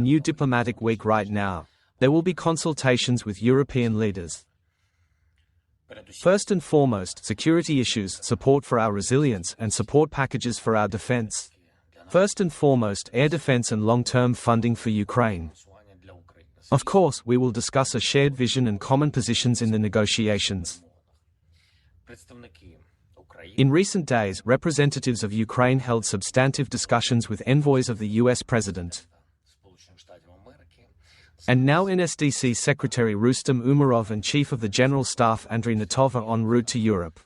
new diplomatic week right now. There will be consultations with European leaders. First and foremost, security issues, support for our resilience, and support packages for our defense. First and foremost, air defense and long-term funding for Ukraine. Of course, we will discuss a shared vision and common positions in the negotiations. In recent days, representatives of Ukraine held substantive discussions with envoys of the US President. And now NSDC Secretary Rustem Umerov and Chief of the General Staff Andrii Hnatov are en route to Europe.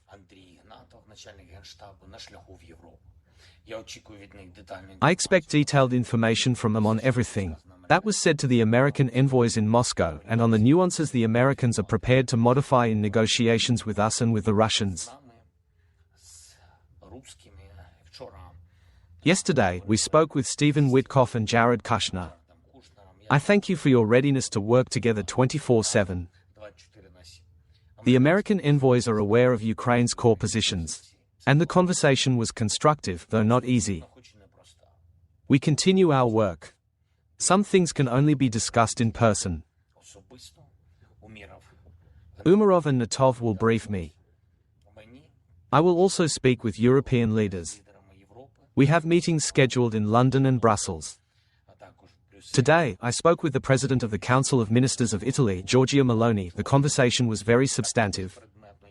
I expect detailed information from them on everything that was said to the American envoys in Moscow and on the nuances the Americans are prepared to modify in negotiations with us and with the Russians. Yesterday, we spoke with Stephen Witkoff and Jared Kushner. I thank you for your readiness to work together 24/7. The American envoys are aware of Ukraine's core positions, and the conversation was constructive, though not easy. We continue our work. Some things can only be discussed in person. Umerov and Hnatov will brief me. I will also speak with European leaders. We have meetings scheduled in London and Brussels. Today, I spoke with the President of the Council of Ministers of Italy, Giorgia Meloni. The conversation was very substantive.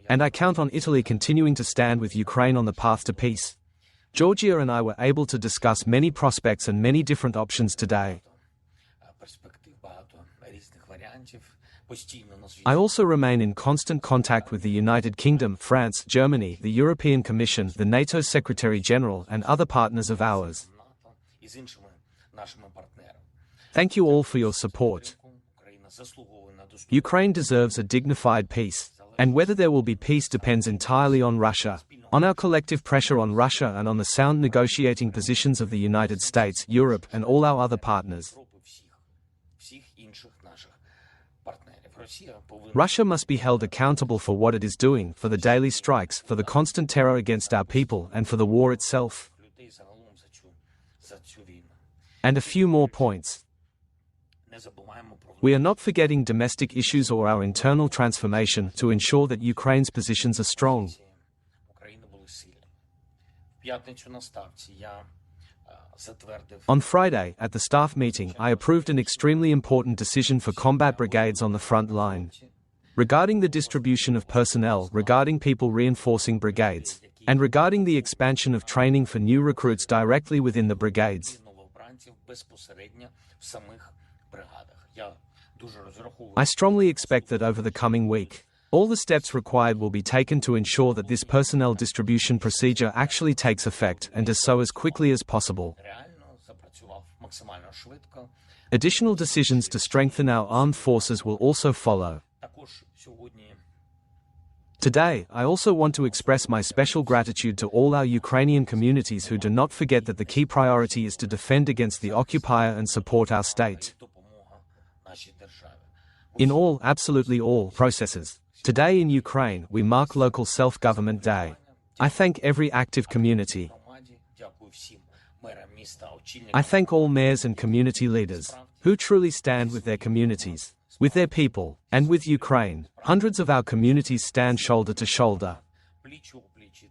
And I count on Italy continuing to stand with Ukraine on the path to peace. Giorgia and I were able to discuss many prospects and many different options today. I also remain in constant contact with the United Kingdom, France, Germany, the European Commission, the NATO Secretary-General, and other partners of ours. Thank you all for your support. Ukraine deserves a dignified peace, and whether there will be peace depends entirely on Russia, on our collective pressure on Russia and on the sound negotiating positions of the United States, Europe, and all our other partners. Russia must be held accountable for what it is doing, for the daily strikes, for the constant terror against our people, and for the war itself. And a few more points. We are not forgetting domestic issues or our internal transformation to ensure that Ukraine's positions are strong. On Friday, at the staff meeting, I approved an extremely important decision for combat brigades on the front line. Regarding the distribution of personnel, regarding people reinforcing brigades, and regarding the expansion of training for new recruits directly within the brigades. I strongly expect that over the coming week, all the steps required will be taken to ensure that this personnel distribution procedure actually takes effect and does so as quickly as possible. Additional decisions to strengthen our armed forces will also follow. Today, I also want to express my special gratitude to all our Ukrainian communities who do not forget that the key priority is to defend against the occupier and support our state. In all, absolutely all, processes. Today in Ukraine, we mark Local Self-Government Day. I thank every active community. I thank all mayors and community leaders who truly stand with their communities, with their people, and with Ukraine. Hundreds of our communities stand shoulder to shoulder.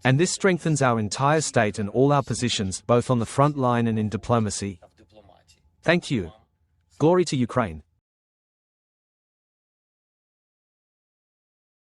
And this strengthens our entire state and all our positions, both on the front line and in diplomacy. Thank you. Glory to Ukraine.